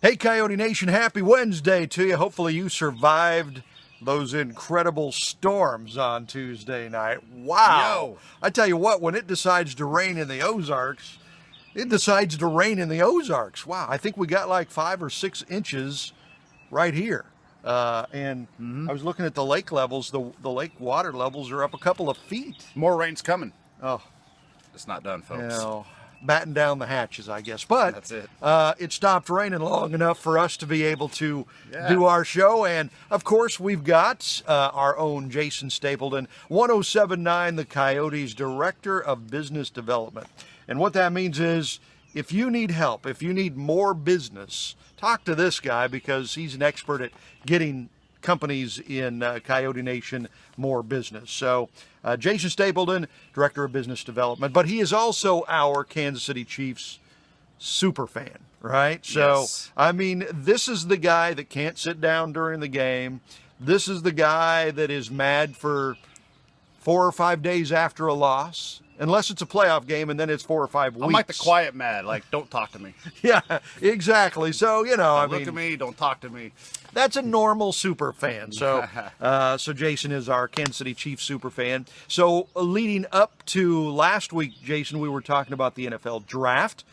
Hey, Coyote Nation, happy Wednesday to you. Hopefully you survived those incredible storms on Tuesday night. Wow. Yo. I tell you what, when it decides to rain in the Ozarks, it decides to rain in the Ozarks. Wow, I think we got like 5 or 6 inches right here. I was looking at the lake levels. The lake water levels are up a couple of feet. More rain's coming. Oh, It's not done, folks. you know, batten down the hatches, I guess. But That's it. It stopped raining long enough for us to be able to Yeah. do our show. And, of course, we've got our own Jason Stapleton, 1079 The Coyote's Director of Business Development. And what that means is if you need help, if you need more business, talk to this guy because he's an expert at getting companies in Coyote Nation more business. So Jason Stapleton, Director of Business Development, but he is also our Kansas City Chiefs super fan, right? So, Yes. I mean, this is the guy that can't sit down during the game. This is the guy that is mad for 4 or 5 days after a loss, unless it's a playoff game and then it's 4 or 5 weeks. I'm like the quiet mad. Like, don't talk to me. Yeah, exactly. So, you know, I Look mean, at me. Don't talk to me. that's a normal super fan. So, so Jason is our Kansas City Chiefs super fan. So, leading up to last week, Jason, we were talking about the NFL draft.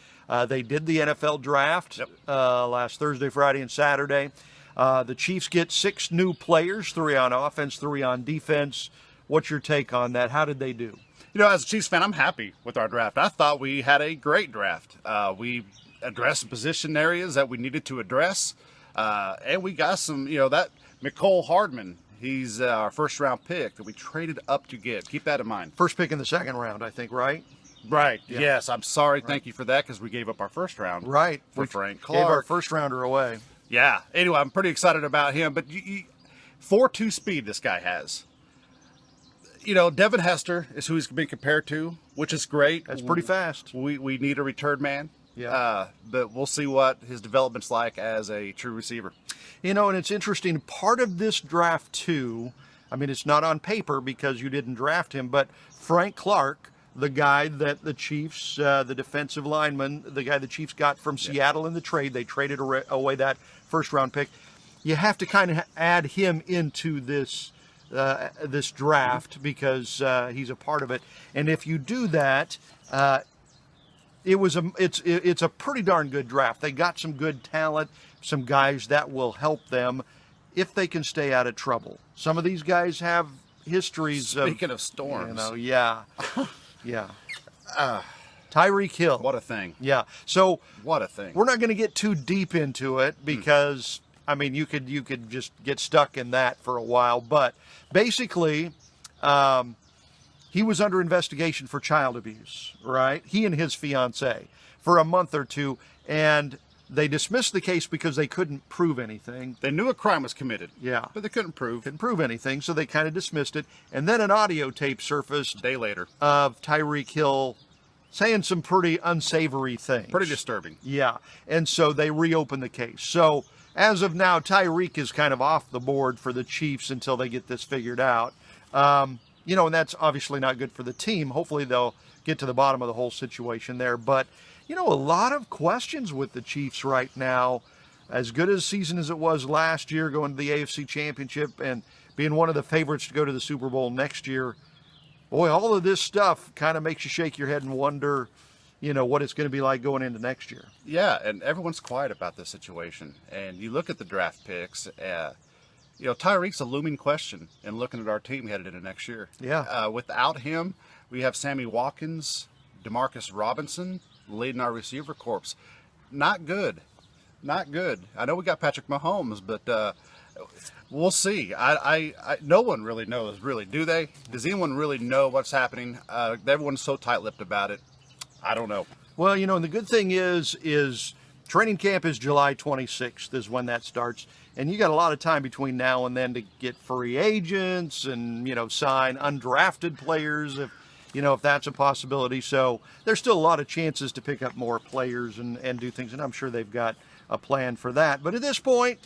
They did the NFL draft last Thursday, Friday, and Saturday. The Chiefs get 6 new players, 3 on offense, 3 on defense. What's your take on that? How did they do? You know, as a Chiefs fan, I'm happy with our draft. I thought we had a great draft. We addressed position areas that we needed to address. And we got some, that McCole Hardman, he's our first-round pick that we traded up to get. Keep that in mind. First pick in the second round, I think, right? Right. Yeah. Yes, I'm sorry. Thank you for that because we gave up our first round. Right. For We Frank Gave our Clark. first rounder away. Yeah. Anyway, I'm pretty excited about him. But 4.2 speed this guy has. Devin Hester is who he's been compared to, which is great. That's pretty fast. We need a return man. Yeah. But we'll see what his development's like as a true receiver. And it's interesting. Part of this draft, too, I mean, it's not on paper because you didn't draft him, but Frank Clark, the guy that the Chiefs, the defensive lineman, the guy the Chiefs got from Seattle in the trade, they traded away that first-round pick. You have to kind of add him into this draft because he's a part of it. And if you do that, it's a pretty darn good draft. They got some good talent, some guys that will help them if they can stay out of trouble. Some of these guys have histories. Speaking of storms. Yeah. Tyreek Hill. What a thing. Yeah. So What a thing. we're not going to get too deep into it because I mean you could just get stuck in that for a while. But basically, he was under investigation for child abuse, right? He and his fiancée for a month or two, and they dismissed the case because they couldn't prove anything. They knew a crime was committed. Yeah. But they couldn't prove. Couldn't prove anything, so they kind of dismissed it. And then an audio tape surfaced A day later. of Tyreek Hill saying some pretty unsavory things. Pretty disturbing. Yeah, and so they reopened the case. So as of now, Tyreek is kind of off the board for the Chiefs until they get this figured out. And that's obviously not good for the team. Hopefully they'll get to the bottom of the whole situation there. But, a lot of questions with the Chiefs right now. As good a season as it was last year, going to the AFC Championship and being one of the favorites to go to the Super Bowl next year, boy, all of this stuff kind of makes you shake your head and wonder, what it's going to be like going into next year. Yeah, and everyone's quiet about this situation. And you look at the draft picks, Tyreek's a looming question in looking at our team headed into next year. Yeah. Without him, we have Sammy Watkins, Demarcus Robinson leading our receiver corps. Not good. Not good. I know we got Patrick Mahomes, but we'll see. No one really knows, really, do they? Does anyone really know what's happening? Everyone's so tight-lipped about it. I don't know. Well, and the good thing is training camp is July 26th is when that starts. And you got a lot of time between now and then to get free agents and, sign undrafted players if that's a possibility. So there's still a lot of chances to pick up more players and do things. And I'm sure they've got a plan for that. But at this point,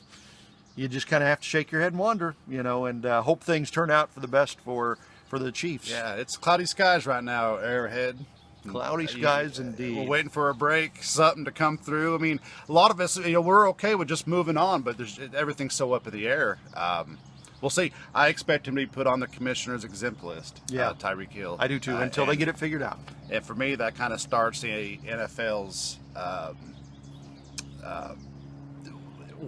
you just kind of have to shake your head and wonder, and hope things turn out for the best for the Chiefs. Yeah, it's cloudy skies right now, Arrowhead. Cloudy skies indeed. We're waiting for a break, something to come through. I mean, a lot of us, we're okay with just moving on, but everything's so up in the air. We'll see. I expect him to be put on the commissioner's exempt list. Yeah, Tyreek Hill. I do too. Until they get it figured out. And for me, that kind of starts the NFL's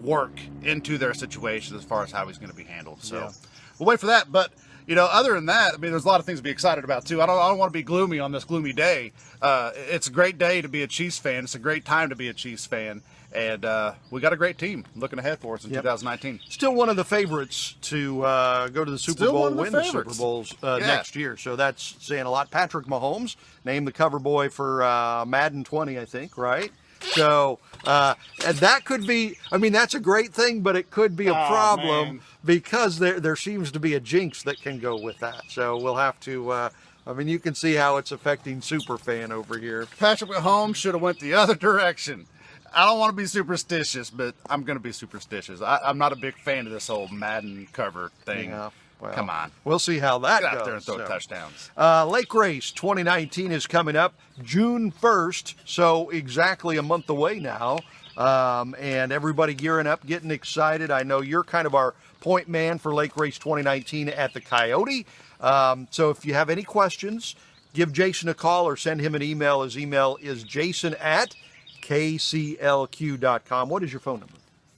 work into their situation as far as how he's going to be handled. So we'll wait for that. But other than that, I mean, there's a lot of things to be excited about too. I don't want to be gloomy on this gloomy day. It's a great day to be a Chiefs fan. It's a great time to be a Chiefs fan. And we got a great team looking ahead for us in 2019. Still one of the favorites to go to the Super Bowl, win the Super Bowls next year. So that's saying a lot. Patrick Mahomes, named the cover boy for Madden 20, I think, right? So, and that could be, I mean, that's a great thing, but it could be a problem because there seems to be a jinx that can go with that. So we'll have to, I mean, you can see how it's affecting Superfan over here. Patrick Mahomes should have went the other direction. I don't want to be superstitious, but I'm going to be superstitious. I'm not a big fan of this whole Madden cover thing. Yeah, well, come on. We'll see how that goes. Get out there and throw touchdowns. Lake Race 2019 is coming up June 1st, so exactly a month away now. And everybody gearing up, getting excited. I know you're kind of our point man for Lake Race 2019 at the Coyote. So if you have any questions, give Jason a call or send him an email. His email is jason@kclq.com. What is your phone number?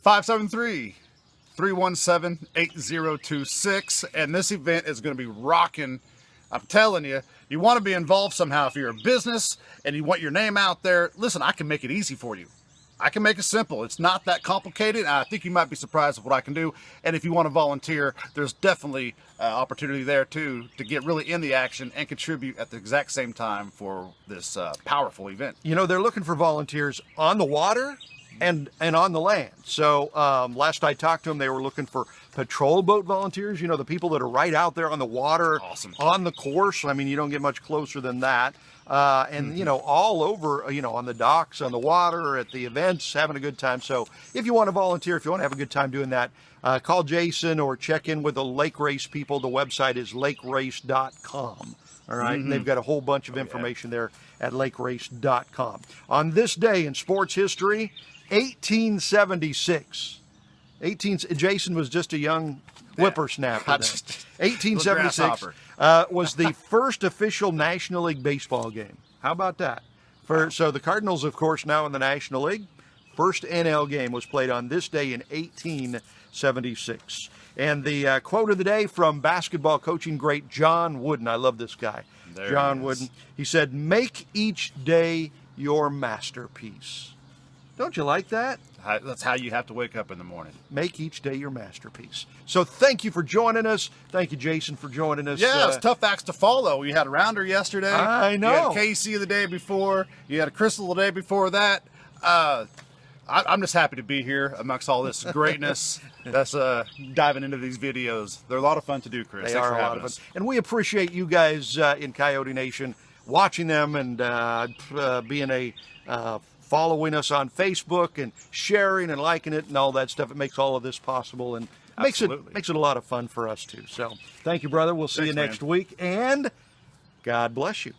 573-317-8026. And this event is going to be rocking. I'm telling you, you want to be involved somehow. If you're a business and you want your name out there, listen, I can make it easy for you. I can make it simple. It's not that complicated. I think you might be surprised at what I can do. And if you want to volunteer, there's definitely opportunity there too to get really in the action and contribute at the exact same time for this powerful event. They're looking for volunteers on the water and on the land. So last I talked to them, they were looking for patrol boat volunteers, the people that are right out there on the water, on the course. I mean, you don't get much closer than that. And, all over, on the docks, on the water, at the events, having a good time. So if you want to volunteer, if you want to have a good time doing that, call Jason or check in with the Lake Race people. The website is lakerace.com. All right. And they've got a whole bunch of information there at lakerace.com. On this day in sports history, 1876. Jason was just a young whippersnapper then. 1876 was the first official National League baseball game. How about that? So the Cardinals, of course, now in the National League. First NL game was played on this day in 1876. And the quote of the day from basketball coaching great John Wooden. I love this guy. John Wooden. He said, "Make each day your masterpiece." Don't you like that? That's how you have to wake up in the morning. Make each day your masterpiece. So thank you for joining us. Thank you, Jason, for joining us. Yeah, it's tough acts to follow. You had a rounder yesterday. I know. You had Casey the day before. You had a Crystal the day before that. I'm just happy to be here amongst all this greatness that's diving into these videos. They're a lot of fun to do, Chris. They are a lot of fun. And we appreciate you guys in Coyote Nation watching them and being following us on Facebook and sharing and liking it and all that stuff. It makes all of this possible and makes it a lot of fun for us too. So thank you, brother. We'll see you next week, and God bless you.